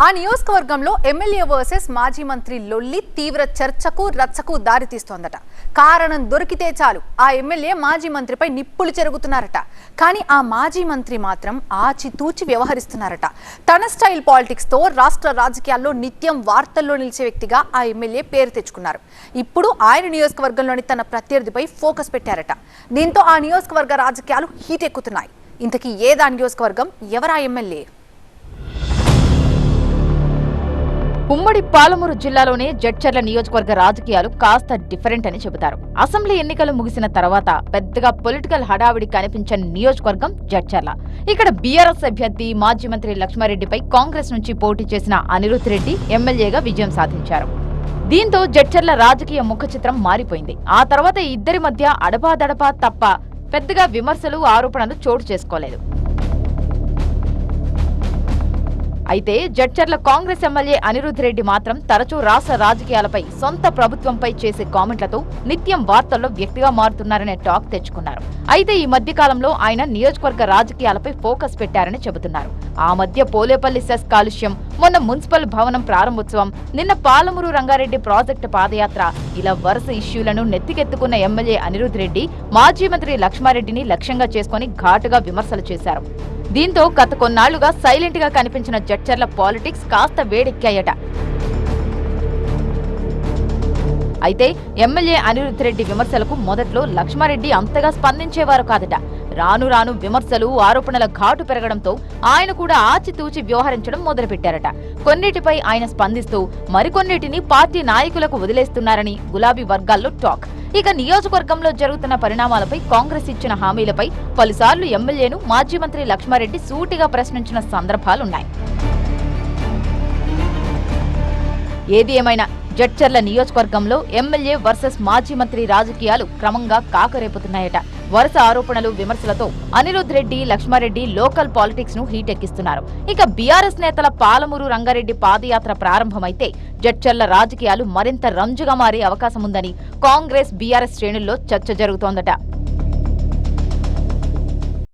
ఆ నియోజకవర్గంలో MLA versus మాజీ మంత్రి లొల్లి తీవ్ర చర్చకు రచ్చకు దారితీస్తోందట. కారణం దొరికితే చాలు ఆ ఎమ్మెల్యే మాజీ మంత్రిపై నిప్పులు చెరుగుతున్నారట. కానీ ఆ మాజీ మంత్రి మాత్రం ఆచితూచి వ్యవహరిస్తున్నారట. తన స్టైల్ పాలిటిక్స్ తో రాష్ట్ర రాజకీయాల్లో నిత్యం వార్తల్లో నిలిచే వ్యక్తిగా ఆ ఎమ్మెల్యే పేరు తెచ్చుకున్నారు. ఇప్పుడు ఆయన నియోజకవర్గంలోని తన ప్రత్యర్థిపై ఫోకస్ పెట్టారట. దీంతో ఆ నియోజకవర్గ రాజకీయాలు హీట్ ఎక్కుతున్నాయి. ఇంతకీ ఏదా నియోజకవర్గం, ఎవరా ఎమ్మెల్యే? ఉమ్మడి పాలమూరు జిల్లాలోనే జడ్చర్ల నియోజకవర్గ రాజకీయాలు కాస్త డిఫరెంట్ అని చెబుతారు. అసెంబ్లీ ఎన్నికలు ముగిసిన తర్వాత పెద్దగా పొలిటికల్ హడావిడి కనిపించని నియోజకవర్గం జడ్చర్ల. ఇక్కడ బీఆర్ఎస్ అభ్యర్థి మాజీ మంత్రి లక్ష్మారెడ్డిపై కాంగ్రెస్ నుంచి పోటీ చేసిన అనిరుద్ రెడ్డి ఎమ్మెల్యేగా విజయం సాధించారు. దీంతో జడ్చర్ల రాజకీయ ముఖ చిత్రం మారిపోయింది. ఆ తర్వాత ఇద్దరి మధ్య అడపాదడపా తప్ప పెద్దగా విమర్శలు, ఆరోపణలు చోటు చేసుకోలేదు. అయితే జడ్చర్ల కాంగ్రెస్ ఎమ్మెల్యే అనిరుద్ రెడ్డి మాత్రం తరచూ రాష్ట్ర రాజకీయాలపై, సొంత ప్రభుత్వంపై చేసే కామెంట్లతో నిత్యం వార్తల్లో వ్యక్తిగా మారుతున్నారనే టాక్ తెచ్చుకున్నారు. అయితే ఈ మధ్య కాలంలో ఆయన నియోజకవర్గ రాజకీయాలపై ఫోకస్ పెట్టారని చెబుతున్నారు. ఆ మధ్య పోలేపల్లి సెస్ కాలుష్యం, మొన్న మున్సిపల్ భవనం ప్రారంభోత్సవం, నిన్న పాలమూరు రంగారెడ్డి ప్రాజెక్టు పాదయాత్ర, ఇలా వరుస ఇష్యూలను నెత్తికెత్తుకున్న ఎమ్మెల్యే అనిరుద్ రెడ్డి మాజీ మంత్రి లక్ష్మారెడ్డిని లక్ష్యంగా చేసుకుని ఘాటుగా విమర్శలు చేశారు. దీంతో గత కొన్నాళ్లుగా సైలెంట్ గా కనిపించిన జడ్చర్ల పాలిటిక్స్ కాస్త వేడెక్కాయట. అయితే ఎమ్మెల్యే అనిరుద్ రెడ్డి విమర్శలకు మొదట్లో లక్ష్మారెడ్డి అంతగా స్పందించేవారు కాదట. రాను రాను విమర్శలు, ఆరోపణల ఘాటు పెరగడంతో ఆయన కూడా ఆచితూచి వ్యవహరించడం మొదలుపెట్టారట. కొన్నిటిపై ఆయన స్పందిస్తూ మరికొన్నిటిని పార్టీ నాయకులకు వదిలేస్తున్నారని గులాబీ వర్గాల్లో టాక్. ఇక నియోజకవర్గంలో జరుగుతున్న పరిణామాలపై, కాంగ్రెస్ ఇచ్చిన హామీలపై పలుసార్లు ఎమ్మెల్యేను మాజీ మంత్రి లక్ష్మారెడ్డి సూటిగా ప్రశ్నించిన సందర్భాలున్నాయి. ఏది ఏమైనా జడ్చర్ల నియోజకవర్గంలో ఎమ్మెల్యే వర్సెస్ మాజీ మంత్రి రాజకీయాలు క్రమంగా కాకరేపుతున్నాయట. వరుస ఆరోపణలు, విమర్శలతో అనిరుద్ రెడ్డి, లక్ష్మారెడ్డి లోకల్ పాలిటిక్స్ ను హీట్ ఎక్కిస్తున్నారు. ఇక బీఆర్ఎస్ నేతల పాలమూరు రంగారెడ్డి పాదయాత్ర ప్రారంభమైతే జడ్చర్ల రాజకీయాలు మరింత రంజుగా మారే అవకాశం ఉందని కాంగ్రెస్, బీఆర్ఎస్ శ్రేణుల్లో చర్చ జరుగుతోందట.